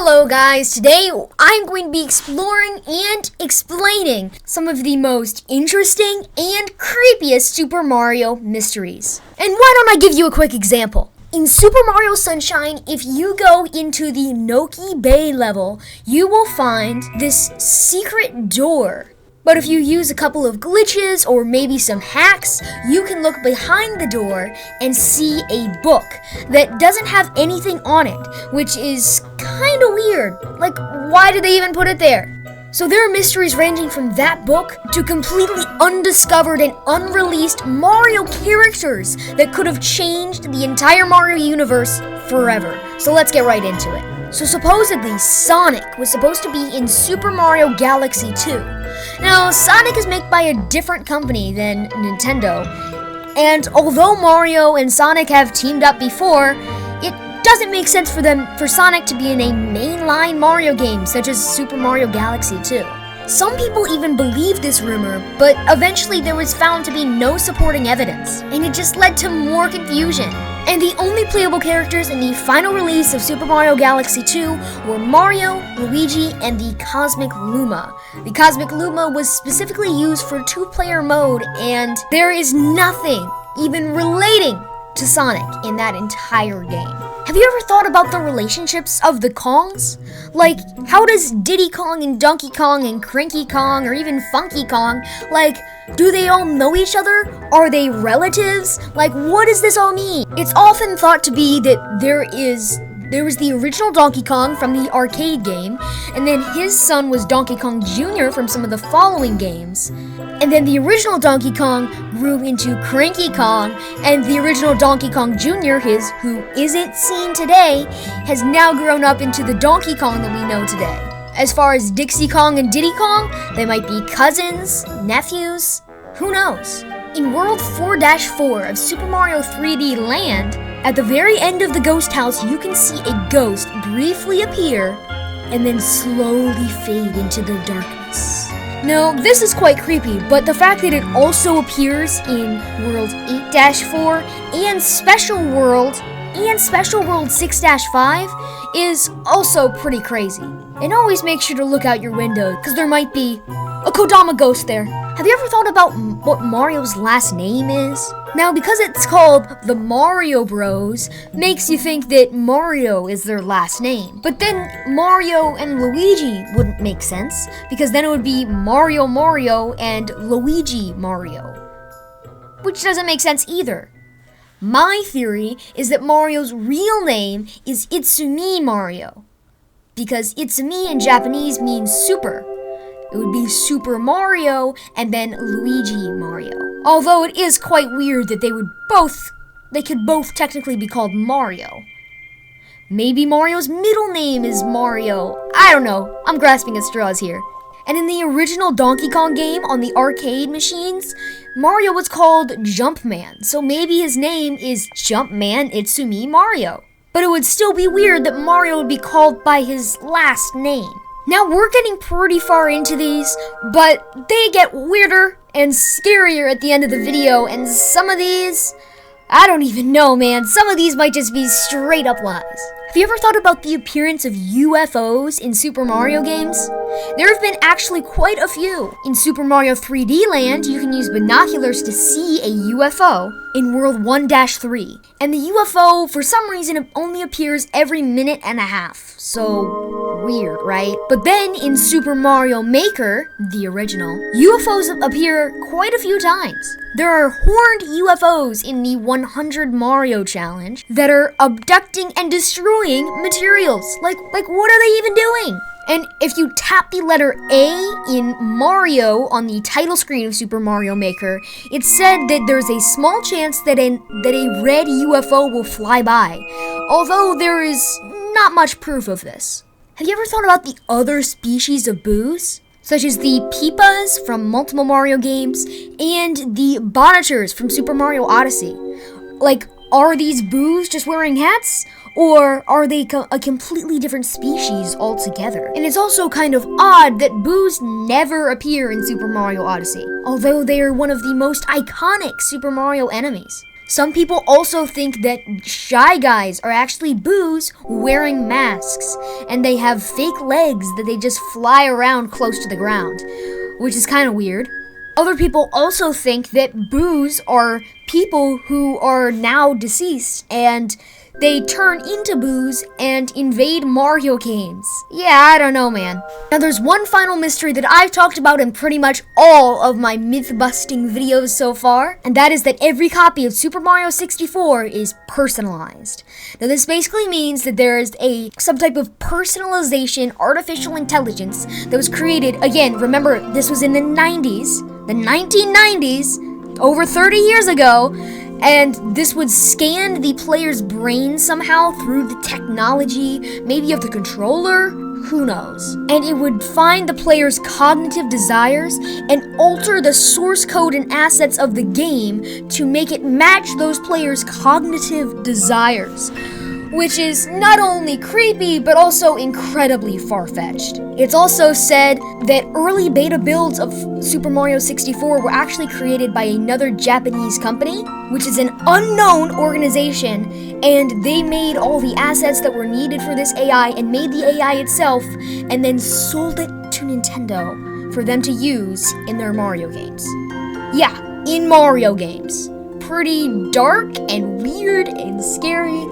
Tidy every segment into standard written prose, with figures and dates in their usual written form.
Hello guys, today I'm going to be exploring and explaining some of the most interesting and creepiest Super Mario mysteries. And why don't I give you a quick example? In Super Mario Sunshine, if you go into the Noki Bay level, you will find this secret door. But if you use a couple of glitches or maybe some hacks, you can look behind the door and see a book that doesn't have anything on it, which is kind of weird. Like, why did they even put it there? So there are mysteries ranging from that book to completely undiscovered and unreleased Mario characters that could have changed the entire Mario universe forever. So let's get right into it. So supposedly, Sonic was supposed to be in Super Mario Galaxy 2. Now, Sonic is made by a different company than Nintendo, and although Mario and Sonic have teamed up before, it doesn't make sense for Sonic to be in a mainline Mario game such as Super Mario Galaxy 2. Some people even believed this rumor, but eventually there was found to be no supporting evidence, and it just led to more confusion. And the only playable characters in the final release of Super Mario Galaxy 2 were Mario, Luigi, and the Cosmic Luma. The Cosmic Luma was specifically used for two-player mode, and there is nothing even relating to Sonic in that entire game. Have you ever thought about the relationships of the Kongs? Like, how does Diddy Kong and Donkey Kong and Cranky Kong or even Funky Kong, do they all know each other? Are they relatives? What does this all mean? It's often thought to be that there was the original Donkey Kong from the arcade game, and then his son was Donkey Kong Jr. from some of the following games. And then the original Donkey Kong grew into Cranky Kong, and the original Donkey Kong Jr., who isn't seen today, has now grown up into the Donkey Kong that we know today. As far as Dixie Kong and Diddy Kong, they might be cousins, nephews, who knows? In World 4-4 of Super Mario 3D Land, at the very end of the ghost house, you can see a ghost briefly appear and then slowly fade into the darkness. Now, this is quite creepy, but the fact that it also appears in World 8-4 and Special World 6-5 is also pretty crazy. And always make sure to look out your window, because there might be a Kodama ghost there. Have you ever thought about what Mario's last name is? Now, because it's called the Mario Bros, makes you think that Mario is their last name. But then Mario and Luigi wouldn't make sense, because then it would be Mario Mario and Luigi Mario, which doesn't make sense either. My theory is that Mario's real name is Itsumi Mario, because Itsumi in Japanese means super. It would be Super Mario and then Luigi Mario. Although it is quite weird that they could both technically be called Mario. Maybe Mario's middle name is Mario. I don't know. I'm grasping at straws here. And in the original Donkey Kong game on the arcade machines, Mario was called Jumpman. So maybe his name is Jumpman Itsumi Mario. But it would still be weird that Mario would be called by his last name. Now, we're getting pretty far into these, but they get weirder and scarier at the end of the video, and some of these, I don't even know, man. Some of these might just be straight up lies. Have you ever thought about the appearance of UFOs in Super Mario games? There have been actually quite a few. In Super Mario 3D Land, you can use binoculars to see a UFO in World 1-3. And the UFO, for some reason, only appears every minute and a half. So, weird, right? But then in Super Mario Maker, the original, UFOs appear quite a few times. There are horned UFOs in the 100 Mario Challenge that are abducting and destroying materials. Like what are they even doing? And if you tap the letter A in Mario on the title screen of Super Mario Maker, it said that there's a small chance that a red UFO will fly by, although there is not much proof of this. Have you ever thought about the other species of boos? Such as the Peepas from multiple Mario games and the Bonitors from Super Mario Odyssey. Are these boos just wearing hats? Or are they a completely different species altogether? And it's also kind of odd that boos never appear in Super Mario Odyssey, although they are one of the most iconic Super Mario enemies. Some people also think that Shy Guys are actually boos wearing masks, and they have fake legs that they just fly around close to the ground, which is kind of weird. Other people also think that boos are people who are now deceased, and they turn into boos and invade Mario games. Yeah, I don't know, man. Now there's one final mystery that I've talked about in pretty much all of my myth-busting videos so far, and that is that every copy of Super Mario 64 is personalized. Now this basically means that there is some type of personalization artificial intelligence that was created, again, remember this was in the 90s, the 1990s, over 30 years ago, and this would scan the player's brain somehow through the technology, maybe of the controller, who knows. And it would find the player's cognitive desires and alter the source code and assets of the game to make it match those players' cognitive desires, which is not only creepy, but also incredibly far-fetched. It's also said that early beta builds of Super Mario 64 were actually created by another Japanese company, which is an unknown organization, and they made all the assets that were needed for this AI and made the AI itself, and then sold it to Nintendo for them to use in their Mario games. Yeah, in Mario games. Pretty dark and weird and scary.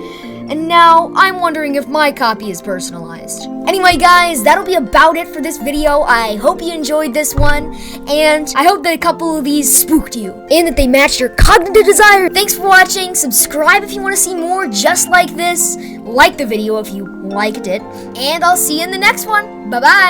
And now, I'm wondering if my copy is personalized. Anyway guys, that'll be about it for this video. I hope you enjoyed this one, and I hope that a couple of these spooked you, and that they matched your cognitive desire. Thanks for watching, subscribe if you want to see more just like this, like the video if you liked it, and I'll see you in the next one. Bye-bye!